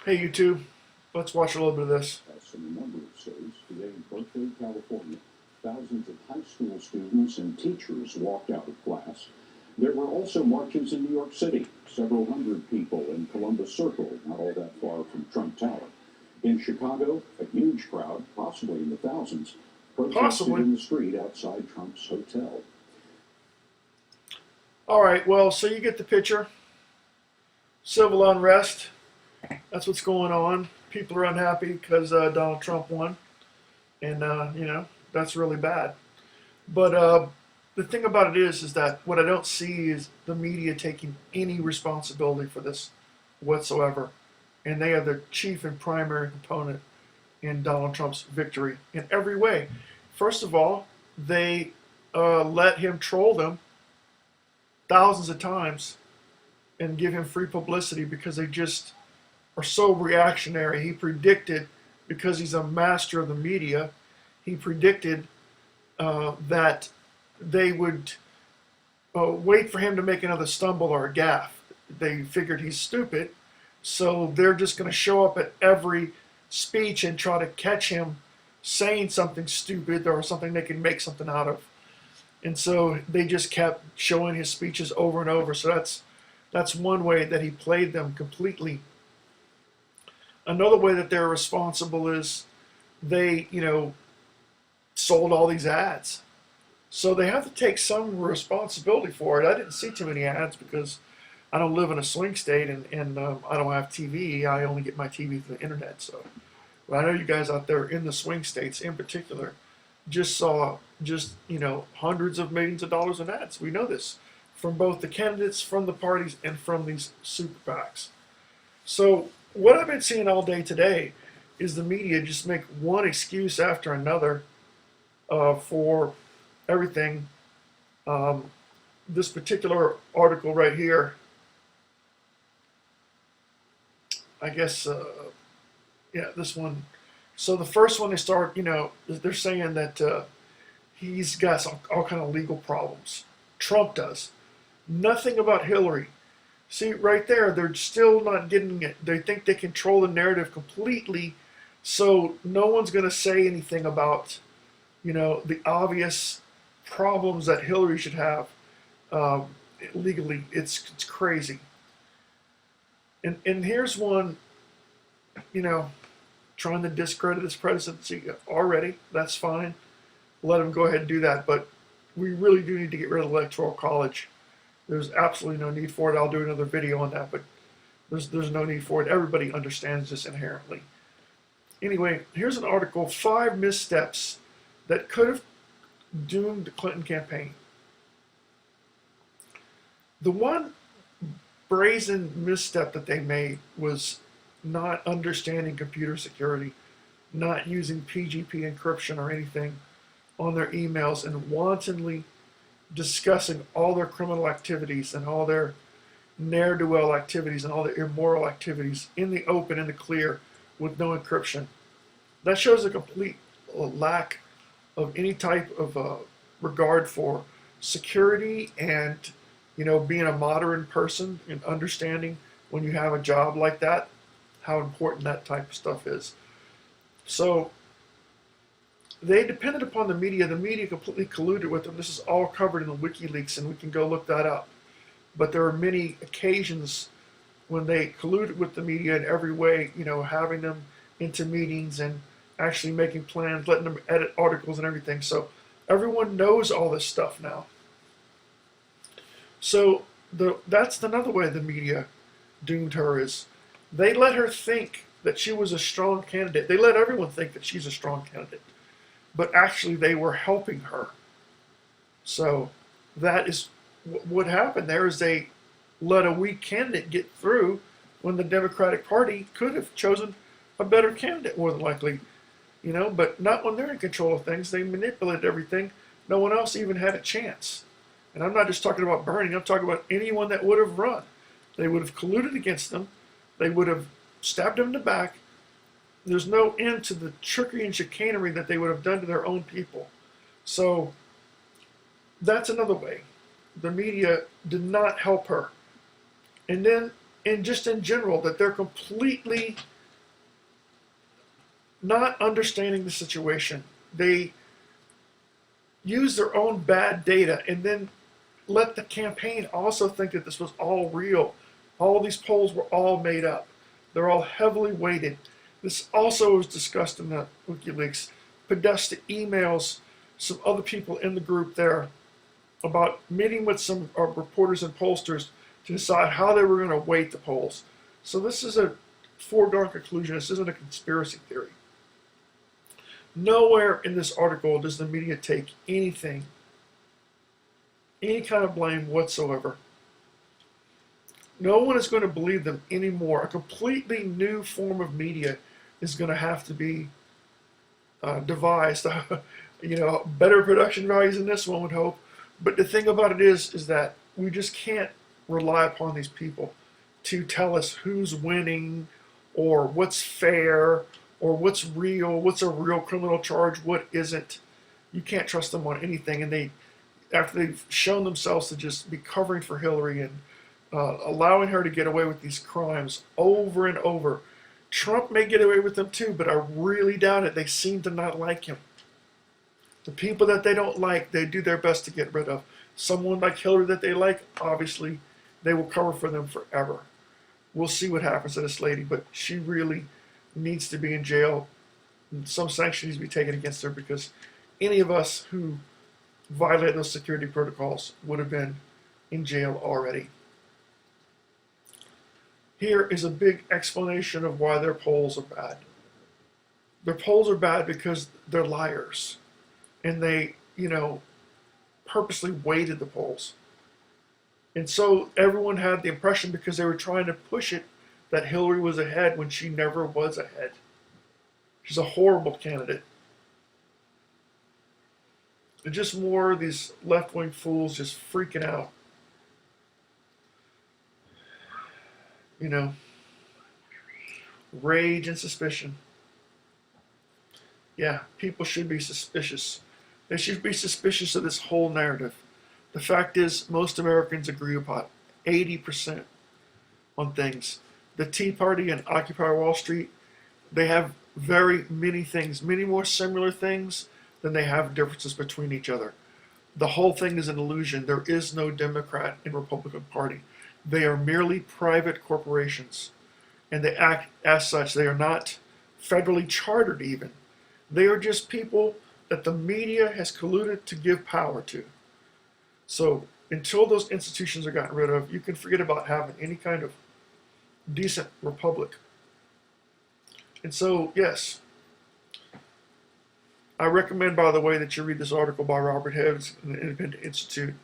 Hey YouTube, let's watch a little bit of this. In a number of states today in Berkeley, California, thousands of high school students and teachers walked out of class. There were also marches in New York City, several hundred people in Columbus Circle, not all that far from Trump Tower. In Chicago, a huge crowd, possibly in the thousands, protested Possibly. in the street outside Trump's hotel. All right, well, so you get the picture. Civil unrest. That's what's going on. People are unhappy because Donald Trump won. And, that's really bad. But the thing about it is that what I don't see is the media taking any responsibility for this whatsoever. And they are the chief and primary component in Donald Trump's victory in every way. First of all, they let him troll them thousands of times and give him free publicity because they just are so reactionary. He predicted, because he's a master of the media, he predicted that they would wait for him to make another stumble or a gaffe. They figured he's stupid, so they're just going to show up at every speech and try to catch him saying something stupid or something they can make something out of. And so they just kept showing his speeches over and over. So that's one way that he played them completely. Another way that they're responsible is they, sold all these ads. So they have to take some responsibility for it. I didn't see too many ads because I don't live in a swing state and I don't have TV. I only get my TV through the internet. So but I know you guys out there in the swing states in particular just saw hundreds of millions of dollars in ads. We know this from both the candidates, from the parties, and from these super PACs. So what I've been seeing all day today is the media just make one excuse after another for everything. This particular article right here, I guess, this one. So the first one they start, they're saying that he's got all kind of legal problems. Trump does. Nothing about Hillary. See, right there, they're still not getting it. They think they control the narrative completely, so no one's going to say anything about, the obvious problems that Hillary should have legally. It's crazy. And here's one, trying to discredit his presidency already. That's fine. Let him go ahead and do that. But we really do need to get rid of the Electoral College. There's absolutely no need for it. I'll do another video on that, but there's no need for it. Everybody understands this inherently. Anyway, here's an article, 5 missteps that could have doomed the Clinton campaign. The one brazen misstep that they made was not understanding computer security, not using PGP encryption or anything on their emails, and wantonly discussing all their criminal activities and all their ne'er-do-well activities and all their immoral activities in the open, in the clear, with no encryption. That shows a complete lack of any type of regard for security and, being a modern person and understanding when you have a job like that, how important that type of stuff is. So they depended upon the media. The media completely colluded with them. This is all covered in the WikiLeaks, and we can go look that up. But there are many occasions when they colluded with the media in every way, having them into meetings and actually making plans, letting them edit articles and everything. So everyone knows all this stuff now. So that's another way the media doomed her, is they let her think that she was a strong candidate. They let everyone think that she's a strong candidate. But actually they were helping her. So that is what happened there, is they let a weak candidate get through when the Democratic Party could have chosen a better candidate, more than likely. But not when they're in control of things. They manipulated everything. No one else even had a chance. And I'm not just talking about Bernie. I'm talking about anyone that would have run. They would have colluded against them. They would have stabbed them in the back. There's no end to the trickery and chicanery that they would have done to their own people. So that's another way. The media did not help her. And then and just in general, that they're completely not understanding the situation. They use their own bad data and then let the campaign also think that this was all real. All these polls were all made up. They're all heavily weighted. This also was discussed in the WikiLeaks. Podesta emails some other people in the group there about meeting with some reporters and pollsters to decide how they were going to weight the polls. So this is a foregone conclusion. This isn't a conspiracy theory. Nowhere in this article does the media take anything, any kind of blame whatsoever. No one is going to believe them anymore. A completely new form of media is going to have to be devised. Better production values than this, one would hope. But the thing about it is that we just can't rely upon these people to tell us who's winning or what's fair or what's real, what's a real criminal charge, what isn't. You can't trust them on anything. And after they've shown themselves to just be covering for Hillary and allowing her to get away with these crimes over and over. Trump may get away with them too, but I really doubt it. They seem to not like him. The people that they don't like, they do their best to get rid of. Someone like Hillary that they like, obviously, they will cover for them forever. We'll see what happens to this lady, but she really needs to be in jail. Some sanction needs to be taken against her because any of us who violate those security protocols would have been in jail already. Here is a big explanation of why their polls are bad. Their polls are bad because they're liars. And they, purposely weighted the polls. And so everyone had the impression, because they were trying to push it, that Hillary was ahead when she never was ahead. She's a horrible candidate. They're just more of these left-wing fools just freaking out. Rage and suspicion. Yeah, people should be suspicious. They should be suspicious of this whole narrative. The fact is, most Americans agree about 80% on things. The Tea Party and Occupy Wall Street, they have very many things, many more similar things than they have differences between each other. The whole thing is an illusion. There is no Democrat and Republican Party. They are merely private corporations, and they act as such. They are not federally chartered even. They are just people that the media has colluded to give power to. So until those institutions are gotten rid of, you can forget about having any kind of decent republic. And so, yes, I recommend, by the way, that you read this article by Robert Hibbs in the Independent Institute.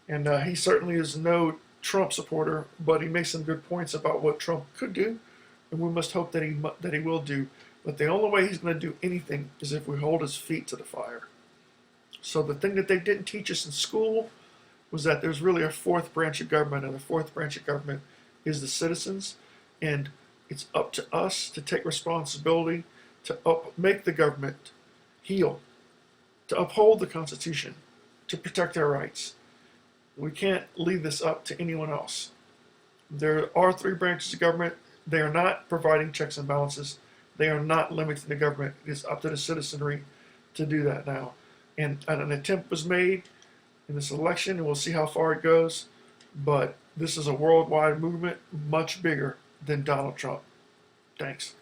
And he certainly is no Trump supporter, but he makes some good points about what Trump could do, and we must hope that he will do. But the only way he's going to do anything is if we hold his feet to the fire. So the thing that they didn't teach us in school was that there's really a fourth branch of government, and the fourth branch of government is the citizens, and it's up to us to take responsibility to make the government heal, to uphold the Constitution, to protect our rights. We can't leave this up to anyone else. There are three branches of government. They are not providing checks and balances. They are not limiting the government. It is up to the citizenry to do that now. And an attempt was made in this election, and we'll see how far it goes. But this is a worldwide movement, much bigger than Donald Trump. Thanks.